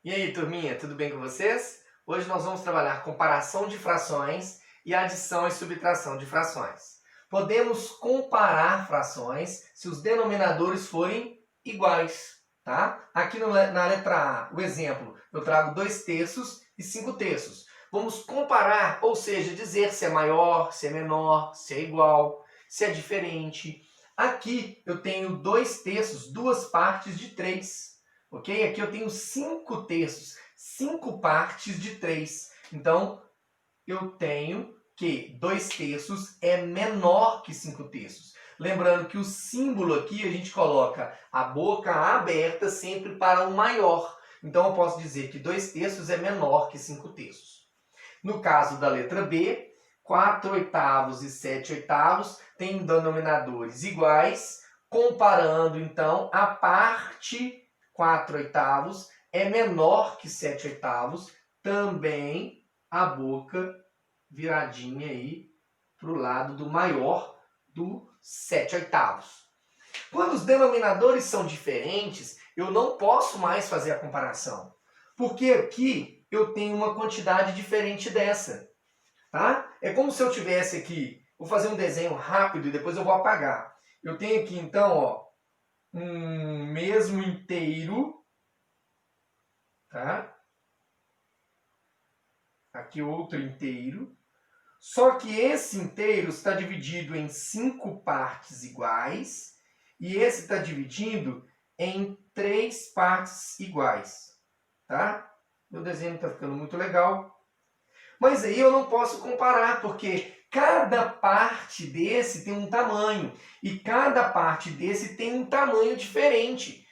E aí, turminha, tudo bem com vocês? Hoje nós vamos trabalhar comparação de frações e adição e subtração de frações. Podemos comparar frações se os denominadores forem iguais, tá? Aqui na letra A, o exemplo, eu trago 2/3 e 5/3. Vamos comparar, ou seja, dizer se é maior, se é menor, se é igual, se é diferente. Aqui eu tenho 2/3, duas partes de 3. Ok? Aqui eu tenho 5/3, 5 partes de 3. Então, eu tenho que 2/3 é menor que 5/3. Lembrando que o símbolo aqui a gente coloca a boca aberta sempre para o maior. Então, eu posso dizer que 2/3 é menor que 5/3. No caso da letra B, 4/8 e 7/8 têm denominadores iguais, comparando, então, a parte 4/8 é menor que 7/8, também a boca viradinha aí para o lado do maior do 7/8. Quando os denominadores são diferentes, eu não posso mais fazer a comparação, porque aqui eu tenho uma quantidade diferente dessa, tá? É como se eu tivesse aqui, vou fazer um desenho rápido e depois eu vou apagar. Eu tenho aqui então, ó, um mesmo inteiro, tá? Aqui outro inteiro. Só que esse inteiro está dividido em 5 partes iguais e esse está dividido em 3 partes iguais, tá? Meu desenho está ficando muito legal. Mas aí eu não posso comparar, porque cada parte desse tem um tamanho e cada parte desse tem um tamanho diferente.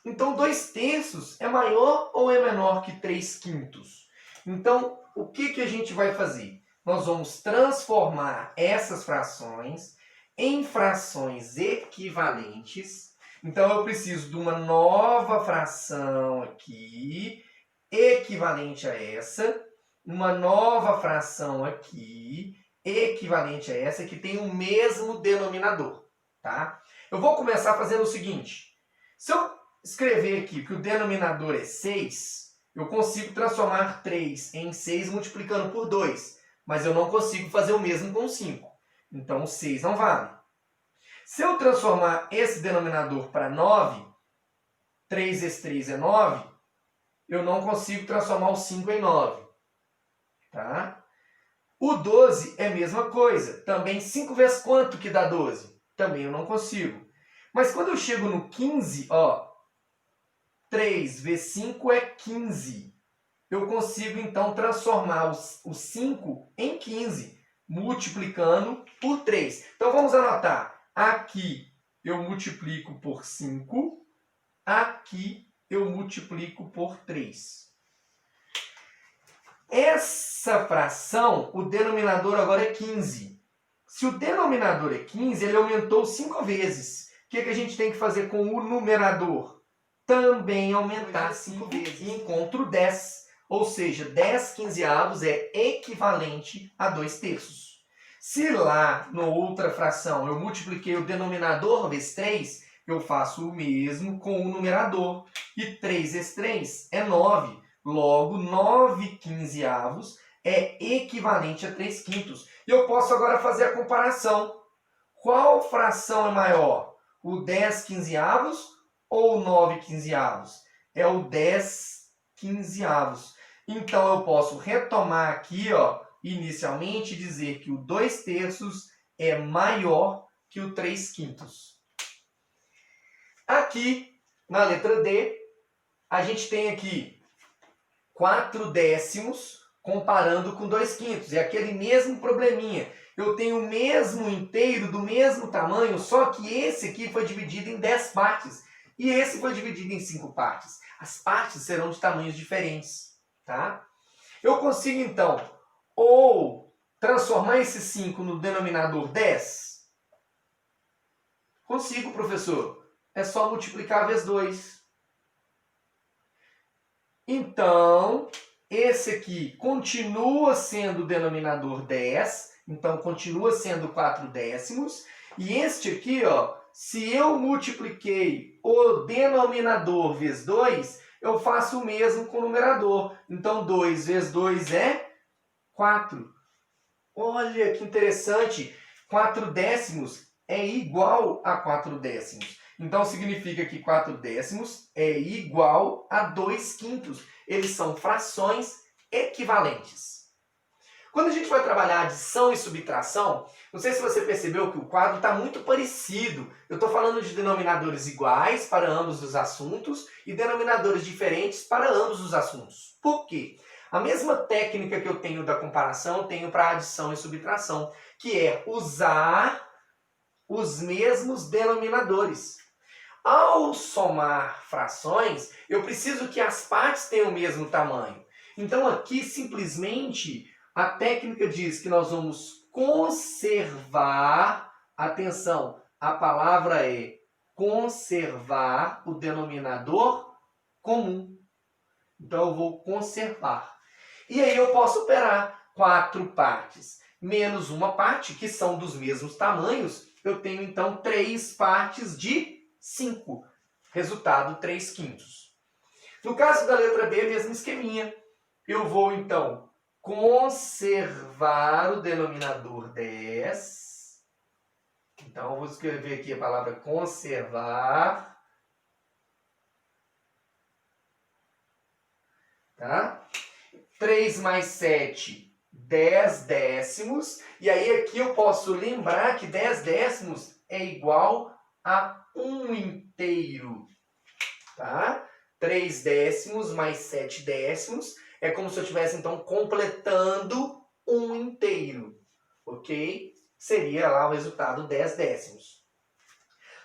Então, 2/3 é maior ou é menor que 3/5? Então, o que a gente vai fazer? Nós vamos transformar essas frações em frações equivalentes. Então, eu preciso de uma nova fração aqui, equivalente a essa. Uma nova fração aqui, equivalente a essa, que tem o mesmo denominador, tá? Eu vou começar fazendo o seguinte. Se eu escrever aqui que o denominador é 6, eu consigo transformar 3 em 6 multiplicando por 2, mas eu não consigo fazer o mesmo com 5. Então, o 6 não vale. Se eu transformar esse denominador para 9, 3 vezes 3 é 9, eu não consigo transformar o 5 em 9. Tá? O 12 é a mesma coisa. Também 5 vezes quanto que dá 12? Também eu não consigo. Mas quando eu chego no 15, ó, 3 vezes 5 é 15. Eu consigo, então, transformar o 5 em 15, multiplicando por 3. Então, vamos anotar. Aqui eu multiplico por 5. Aqui eu multiplico por 3. Essa fração, o denominador agora é 15. Se o denominador é 15, ele aumentou 5 vezes. O que a gente tem que fazer com o numerador? Também aumentar 5 vezes. E encontro 10. Ou seja, 10/15 é equivalente a 2/3. Se lá, na outra fração, eu multipliquei o denominador vezes 3, eu faço o mesmo com o numerador. E 3 vezes 3 é 9. Logo, 9/15 é equivalente a 3/5. E eu posso agora fazer a comparação. Qual fração é maior? O 10/15 ou o 9/15? É o 10/15. Então, eu posso retomar aqui, ó, inicialmente, dizer que o 2/3 é maior que o 3/5. Aqui, na letra D, a gente tem aqui 4/10 comparando com 2/5. É aquele mesmo probleminha. Eu tenho o mesmo inteiro do mesmo tamanho, só que esse aqui foi dividido em 10 partes. E esse foi dividido em 5 partes. As partes serão de tamanhos diferentes, tá? Eu consigo, então, ou transformar esse 5 no denominador 10? Consigo, professor. É só multiplicar vezes 2. Então, esse aqui continua sendo o denominador 10, então continua sendo 4/10. E este aqui, ó, se eu multipliquei o denominador vezes 2, eu faço o mesmo com o numerador. Então, 2 vezes 2 é 4. Olha que interessante. 4 décimos é igual a 4 décimos. Então, significa que 4 décimos é igual a 2 quintos. Eles são frações equivalentes. Quando a gente vai trabalhar adição e subtração, não sei se você percebeu que o quadro está muito parecido. Eu estou falando de denominadores iguais para ambos os assuntos e denominadores diferentes para ambos os assuntos. Por quê? A mesma técnica que eu tenho da comparação, eu tenho para adição e subtração, que é usar os mesmos denominadores. Ao somar frações, eu preciso que as partes tenham o mesmo tamanho. Então aqui, simplesmente, a técnica diz que nós vamos conservar, atenção, a palavra é conservar o denominador comum. Então eu vou conservar. E aí eu posso operar 4 partes menos uma parte, que são dos mesmos tamanhos. Eu tenho então 3 partes de 5. Resultado, 3 quintos. No caso da letra B, mesmo esqueminha. Eu vou então conservar o denominador 10. Então eu vou escrever aqui a palavra conservar. Tá? 3 mais 7, 10 décimos. E aí aqui eu posso lembrar que 10 décimos é igual a 1 inteiro. Tá? 3 décimos mais 7 décimos é como se eu estivesse então completando 1 inteiro. Ok? Seria lá o resultado 10 décimos.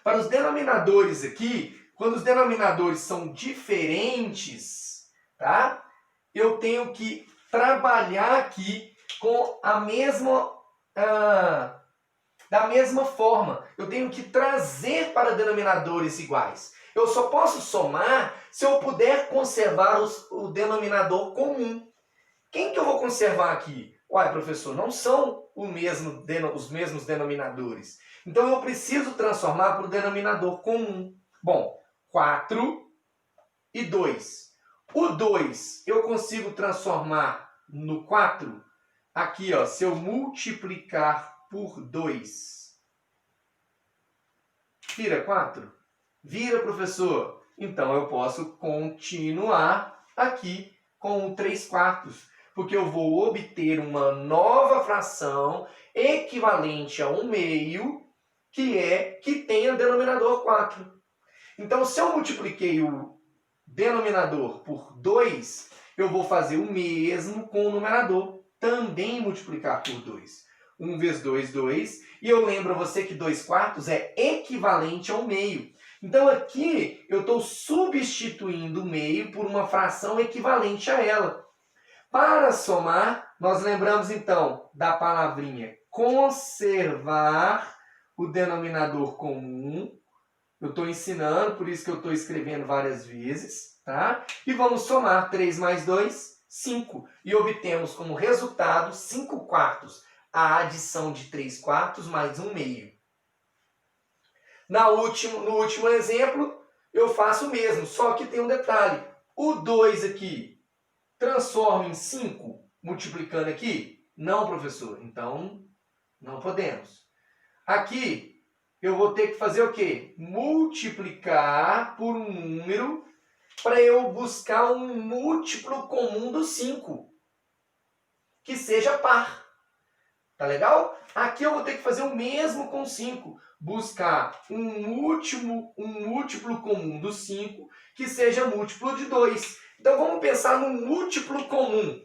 Para os denominadores aqui, quando os denominadores são diferentes, tá? Eu tenho que trabalhar aqui com a mesma, da mesma forma. Eu tenho que trazer para denominadores iguais. Eu só posso somar se eu puder conservar o denominador comum. Quem que eu vou conservar aqui? Uai, professor, não são os mesmos denominadores. Então eu preciso transformar para o denominador comum. Bom, 4 e 2. O 2 eu consigo transformar no 4. Aqui, ó, se eu multiplicar por 2, vira 4? Vira, professor. Então eu posso continuar aqui com o 3/4, porque eu vou obter uma nova fração equivalente a 1/2, que tenha denominador 4. Então, se eu multipliquei o denominador por 2, eu vou fazer o mesmo com o numerador, também multiplicar por 2. 1 vezes 2, 2. E eu lembro a você que 2/4 é equivalente a 1/2. Então aqui eu estou substituindo o meio por uma fração equivalente a ela. Para somar, nós lembramos então da palavrinha conservar o denominador comum. Eu estou ensinando, por isso que eu estou escrevendo várias vezes, tá? E vamos somar 3 mais 2, 5. E obtemos como resultado 5/4. A adição de 3/4 mais 1/2. No último exemplo, eu faço o mesmo, só que tem um detalhe. O 2 aqui transforma em 5, multiplicando aqui? Não, professor. Então, não podemos. Aqui, eu vou ter que fazer o quê? Multiplicar por um número para eu buscar um múltiplo comum do 5, que seja par. Tá legal? Aqui eu vou ter que fazer o mesmo com 5. Buscar um múltiplo comum do 5 que seja múltiplo de 2. Então vamos pensar no múltiplo comum.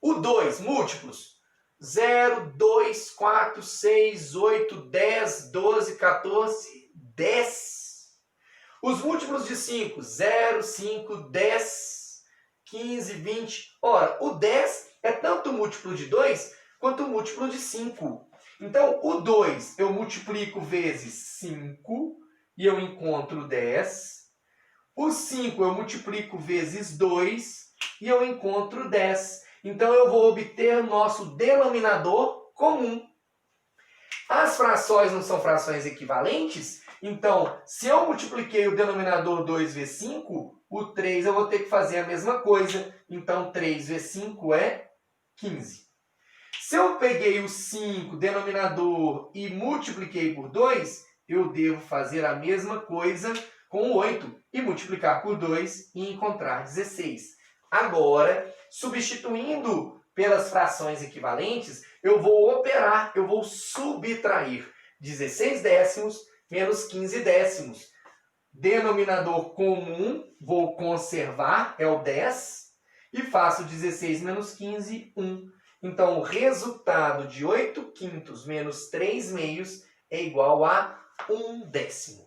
O 2, múltiplos. 0, 2, 4, 6, 8, 10, 12, 14, 10. Os múltiplos de 5, 0, 5, 10, 15, 20. Ora, o 10 é tanto múltiplo de 2 quanto o múltiplo de 5. Então, o 2 eu multiplico vezes 5 e eu encontro 10. O 5 eu multiplico vezes 2 e eu encontro 10. Então, eu vou obter o nosso denominador comum. As frações não são frações equivalentes? Então, se eu multipliquei o denominador 2 vezes 5, O 3 eu vou ter que fazer a mesma coisa. Então, 3 vezes 5 é 15. Se eu peguei o 5, denominador, e multipliquei por 2, eu devo fazer a mesma coisa com o 8 e multiplicar por 2 e encontrar 16. Agora, substituindo pelas frações equivalentes, eu vou operar, eu vou subtrair 16 décimos menos 15 décimos. Denominador comum, vou conservar, é o 10, e faço 16 menos 15, 1. Então, o resultado de 8 quintos menos 3 meios é igual a 1 décimo.